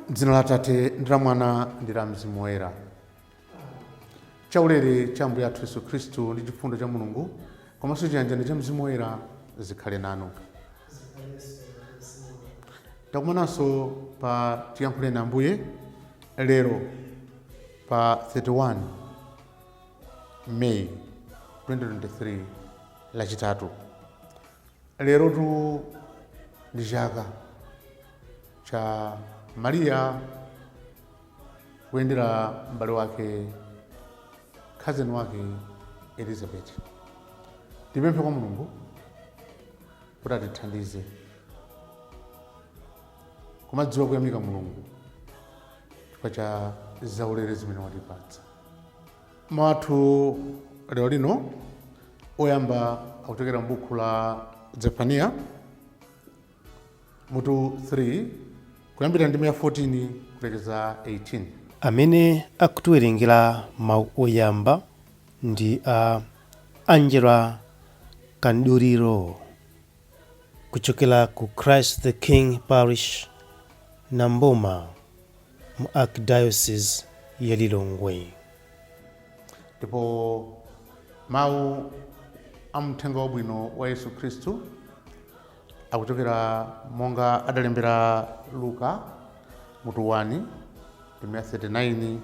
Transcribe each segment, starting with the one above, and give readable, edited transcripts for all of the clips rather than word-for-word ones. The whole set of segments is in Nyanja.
Dzina la Tate ndi la Mwana ndi la Mzimu Woyera. Chaulere cha Ambuye athu Yesu Khristu ndi chifundo cha Mulungu komanso chiyanjano cha Mzimu Woyera zikhale nanu. Takumananso pa tiyankhule na Ambuye lero pa 31 May 2023 lachitatu. Lero tu ndi chaka cha Maria kuyendera m'bale wake cousin wake Elizabeth. Tipemphe kwa Mulungu kuti atithandize kumadziwa kuyamika Mulungu chifukwa cha zaulere zimene watipatsa. Mawu lero lino oyamba akuchokera m'buku la Zefaniya mutu 3 kuyambira ndime ya 14 kulekeza 18. Amene akutiwerengera mawu oyamba ndi a Angela Kanduriro kuchokera ku Christ the King Parish Namboma mu Archdiocese ya Lilongwe. Ndipo mawu amuthenga wabwino wa Yesu Khristu akuchokera monga adalembera Luka mutu 1 ndime ya 39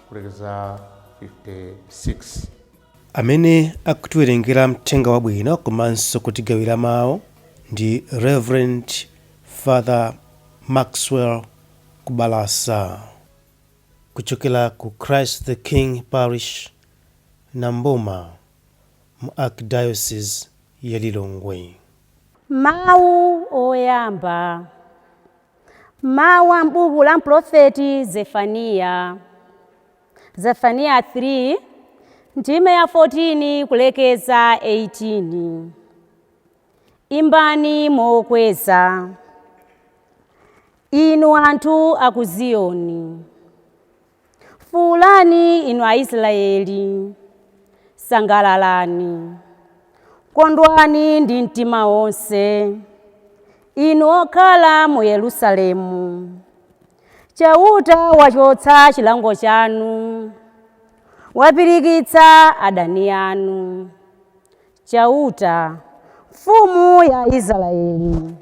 kulekeza 56. Amene akutiwerengera mthenga wabwino komanso kutigawira mawu ndi Reverend Father Maxwell Kubalasa kuchokera ku Christ the King Parish Namboma mu Archdiocese ya Lilongwe. Mawu oyamba. Mawu a m'buku la mprofeti Zefaniya. Zefaniya 3 ndime ya 14 kulekeza 18. Imbani mokweza, inu anthu a ku Ziyoni. Fuulani inu Aisraeli, sangalalani. Kondwani ndi mtima wonse, inu okhala mu Yerusalemu. Chauta wachotsa chilango chanu, wapirikitsa adani anu. Chauta, mfumu ya Israeli,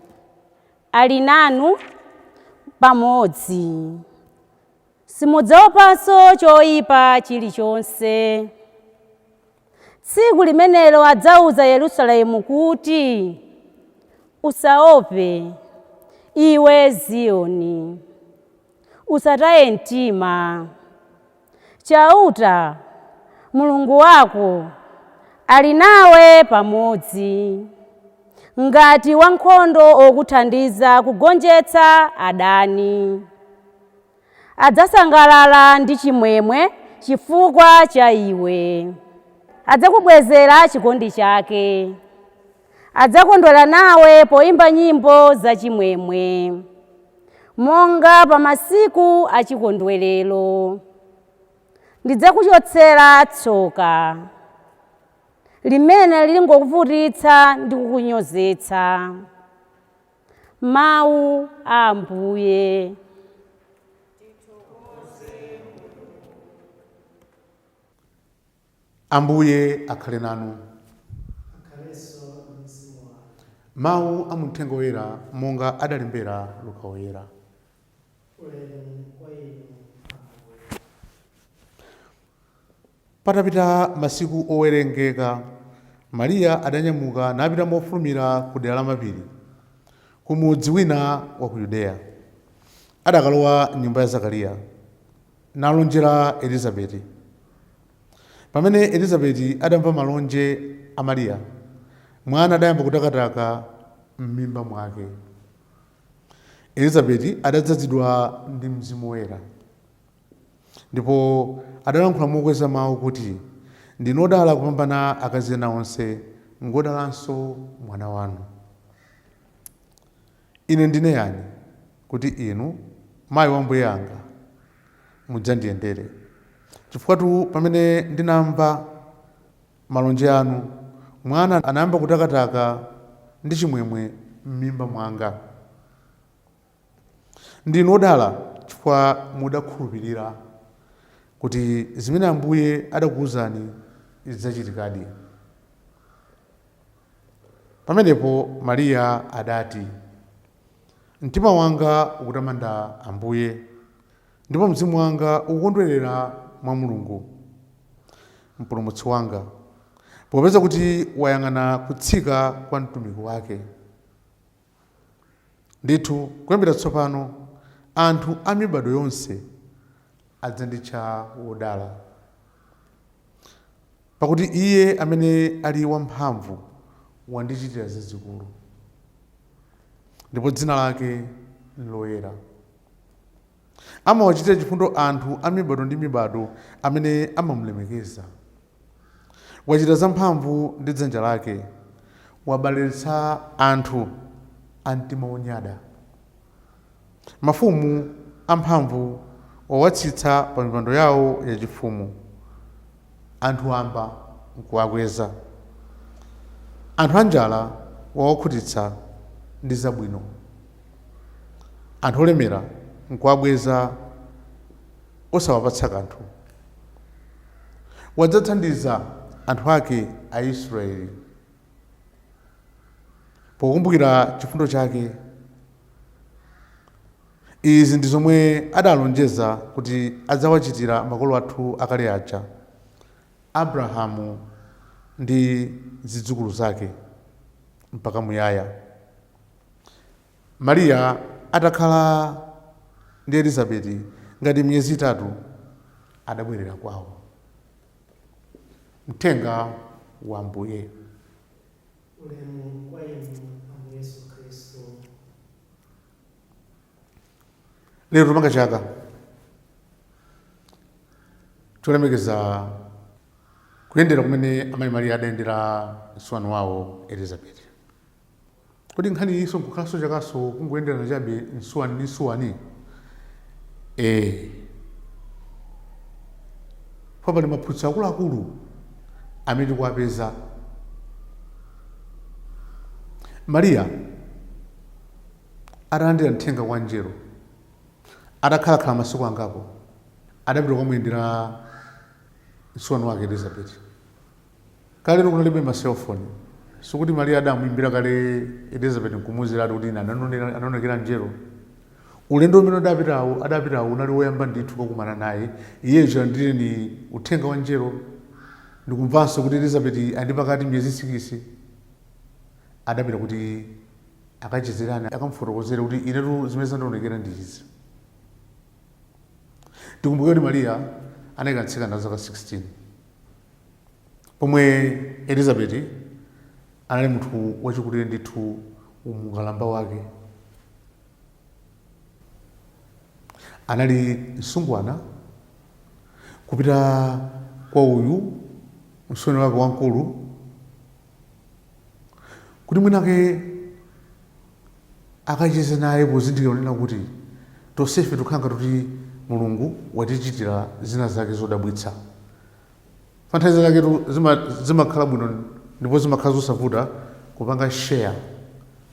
ali nanu pamodzi. Simudzaopanso choyipa chilichonse. Tsiku limenelo adzauza Yerusalemu kuti, usaope, iwe Ziyoni, usataye mtima. Chauta, Mulungu wako, ali nawe pamodzi, ngati wankhondo okuthandiza kugonjetsa adani. Adzasangalala ndi chimwemwe chifukwa cha iwe. Adzakubwezera chikondi chake. Adzakondwera nawe poimba nyimbo za chimwemwe, monga pa masiku a chikondwerero. Ndidzakuchotsera tsoka limene lingokuvutitsa ndi kukunyozetsa. Mawu a Ambuye. Ambuye akhale nanu. Mawu a muthenga woyera monga adalembera Luka woyera. Patapita masiku owerengeka, Mariya adanyamuka napita mofulumira ku dera la mapiri, ku mudzi wina wa ku Yudeya. Adakalowa nyumba ya Zakariya, nalonjera Elizabeti. Pamene Elizabeti adamva malonje a Mariya, mwana adayamba kutakataka m'mimba mwake. elizabeti adadzazidwa ndi mzimu woyera ndipo adalankhula mokweza mawu kuti ndinodala kupambana akazi ena onse, ngodalanso mwana wanu. Ine ndine yani kuti inu mayi wa mbuye anga mudzandiyendere? Chifukwa pamene ndinamva malonje anu, mwana anayamba kutakataka ndi chimwemwe m'mimba mwanga. Ndinu odala chifukwa mudakhulupirira kuti zimene Ambuye adakuwuzani zidzachitikadi. Pamenepo Mariya adati, mtima wanga ukutamanda Ambuye, ndipo mzimu wanga ukukondwerera mwa Mulungu mpulumutsi wanga, popeza kuti wayang'ana kutsika kwa mtumiki wake. Ndithu kuyambira tsopano anthu a mibado yonse adzanditcha wodala, pakuti iye amene ali wamphamvu wandichitira zazikulu, ndipo dzina lake loyera. Amawachitira chifundo anthu a mibado ndi mibado amene amamulemekeza. Wachita zamphamvu ndi dzanja lake, wabalalitsa anthu a mtima wonyada. Mafumu amphamvu wawatsitsa pa mipando yawo yachifumu, anthu amba nkuwakweza. Anthu anjala wawakhutitsa ndi zabwino, anthu olemera nkuwabweza osawapatsa kanthu. Wadzathandiza anthu ake a Israeli pokumbukira chifundo chake. Izi ndi zomwe adalonjeza kuti adzawachitira makolo athu akale aja, Abrahamu ndi zidzukulu zake mpaka muyaya. Mariya atakhala ndi Elizabeti ngati miyezi itatu, adabwerera kwawo. Mthenga wa Ambuye. Ulemu kwa inu Ambuye Yesu Kristo. Lero tumanga chaka cholemekeza kuyendera kumene amayi Mariya adayendera msuwano wawo Elizabeti. Kodi nkhani iso nkukhalanso chakaso kungoyenderana chabe msuwani ndi msuwani? Pali maphunziro akuluakulu amene tikuwapeza. Mariya atalandira mthenga wa mngelo, adakhalakhala masiku angapo, adapita kumuyendera msuwano wake Elizabeti. Kale kunalibe ma cellphone, sikuti Mariya adamuimbira kale Elizabeti nkumuwuziratu kuti anaonekera mngelo. Ulendo umene adapitawo unali woyamba ndithu kukumana naye iyeyo ndile ni uthenga wa mngelo. Ndikumvanso kuti Elizabeti ali pakati miyezi 6 adapita kuti akachizirane akamufotokozere kuti inetu zimene zandionekera ndi izi. Tikumbuke kuti Mariya anayikatsika na zaka 16 pomwe Elizabeti anali munthu wachikulire ndithu umukalamba wake. Anali msungwana kupita kwa uyu msuweni wake wamkulu kuti mwinake akacheze naye pozindikira kunena kuti tonsefe tukhanga kuti Mulungu watichitira zina zake zodabwitsa. Fanthazi zaketu zimakhala bwino ndipo zimakhala zosavuta kupanga share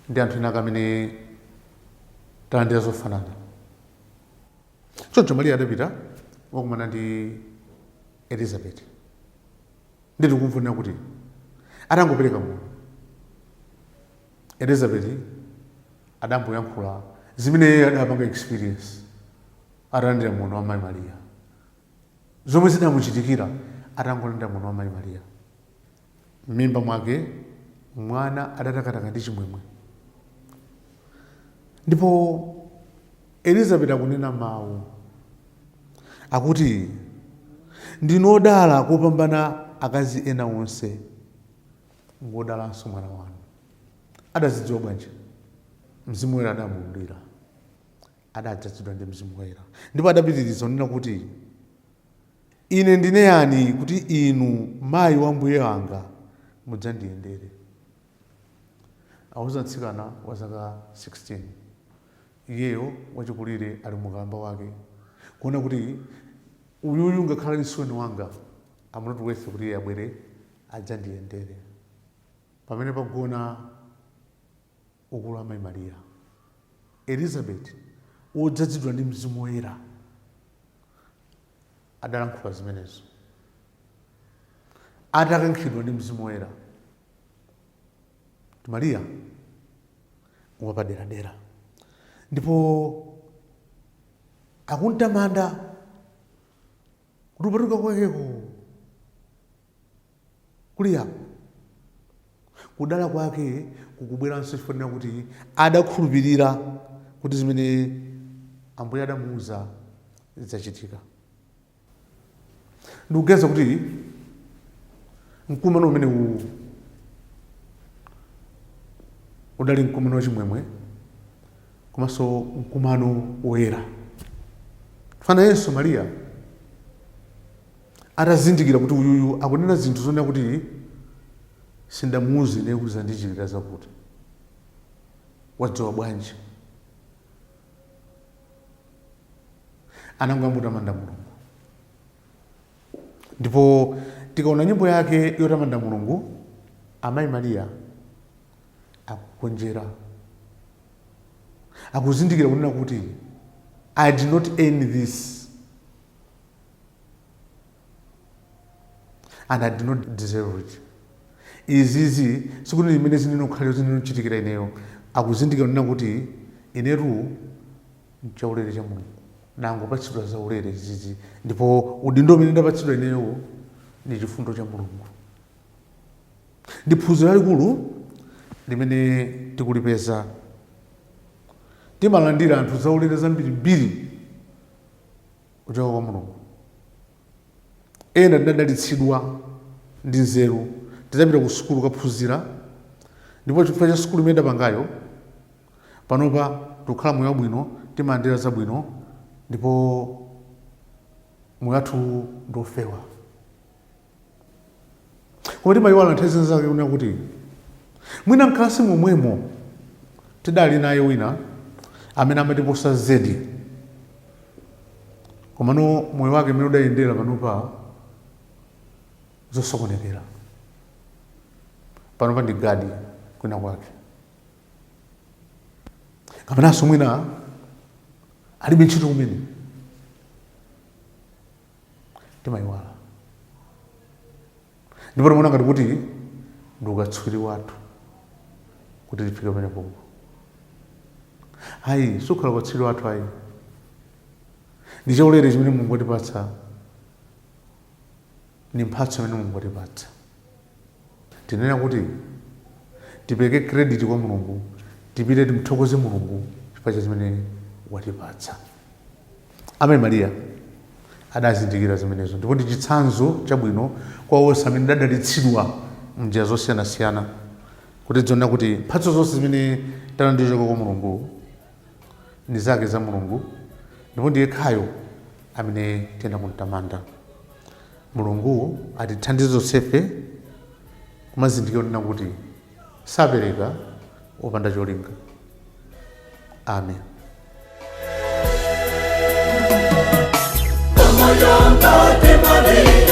ndi anthu ena amene talandira zofanana. Choncho Mariya adapita wakumana ndi Elizabeti. Nditi kumfunira kuti atangopereka moyo, Elizabeti adamboyankhula zimene adapanga experience atalandira moyo wa mayi Mariya, zomwe zidamuchitikira atangolandira moyo wa mayi Mariya. M'mimba mwake mwana adatakataka ndi chimwemwe, ndipo Elizabeti akunena mawu akuti ndinodala kupambana akazi ena onse, ngodalanso mwana wanu. Adazidziwa bwanji? Mzimu Woyera adamuwululira. adadzazidwa ndi Mzimu Woyera. Ndipo adapitiriza kunena kuti ine ndine yani kuti inu mayi wa mbuye wanga mudzandiyendere. Awuza mtsikana wa zaka 16, iyeyo wachikulire ali mukamba wake, kuona kuti uyuyu ngakhala ni soni wanga amunoti wese kuti iye abwere adzandiyendere. Pamene pagona ukulu wa Mayi Mariya, Elizabeth wodzazidwa ndi Mzimu Woyera adalankhula zimenezo, atakankhidwa ndi Mzimu Woyera. Mariya wapaderadera, ndipo akuntamanda kuti kupatuka kwakeko kuli apo, kudala kwake kukubweranso chifukwa kuti adakhulupirira kuti zimene Ambuye adamuuza zidzachitika. Ndikugeza kuti mkumano umene uwu udali mkumano wachimwemwe komanso mkumano woyera. Fana Yesu Mariya atazindikira kuti uyuyu akunena zinthu zonena kuti sindamuuzi ne kuti zandichitika zakuti, wadziwa bwanji? Anangomutamanda Mulungu. Ndipo tikaona nyimbo yake yotamanda Mulungu, Amayi Mariya akukonjera, akuzindikira kunena kuti I did not earn this and I did not deserve it. Izizi sikuti imene zinenokhaliro zinenochitikira ineyo, akuzindikira kunena kuti inetu nchaulere cha Mulungu, nangopatsidwa za ulere izizi, ndipo udindo umene ndapatsidwa ineyo ni chifundo cha Mulungu. Ndi phunziro lalikulu limene tikulipeza. Timalandira anthu zaulere zambirimbiri kuchoka kwa Mulungu. Ena tidadalitsidwa ndi nzeru, tidapita ku sukulu kaphunzira, ndipo chifukwa cha sukulu imene tapangayo panopa tikukhala moyo wabwino, timalandira zabwino, ndipo moyo wathu ndofewa. Koma timayiwala nthawi zina zake kunena kuti mwina mkhalasi momwemo tidali naye wina amene amatiposa zedi, komano moyo wake mmene udayendera panopa zosokonekera. Panopa ndi gadi kwina kwake, kapenanso mwina alibe ntchito kumene. Timayiwala, ndipo timaona ngati kuti ndi ukatswiri wathu kuti tifike pamenepo. Ayi, sukhala ukatswiri wathu, ayi, ndi chaulere chimene Mulungu watipatsa, ni mphatso imene Mulungu watipatsa. Tinena kuti tipereke credit kwa Mulungu, tipite timthokoze Mulungu chifukwa cha zimene watipatsa. Amayi Mariya adazindikira zimenezo, ndipo ndi chitsanzo chabwino kwa onse amene adalitsidwa m'njira zosiyanasiyana, kuti tiona kuti mphatso zonse zimene talandira kwa Mulungu ndi zake za Mulungu, ndipo ndiye yekhayo amene tiyenda kumtamanda. Mulungu atithandize zonsefe kumazindikira kunena kuti sapereka opanda cholinga. Amen. Maria,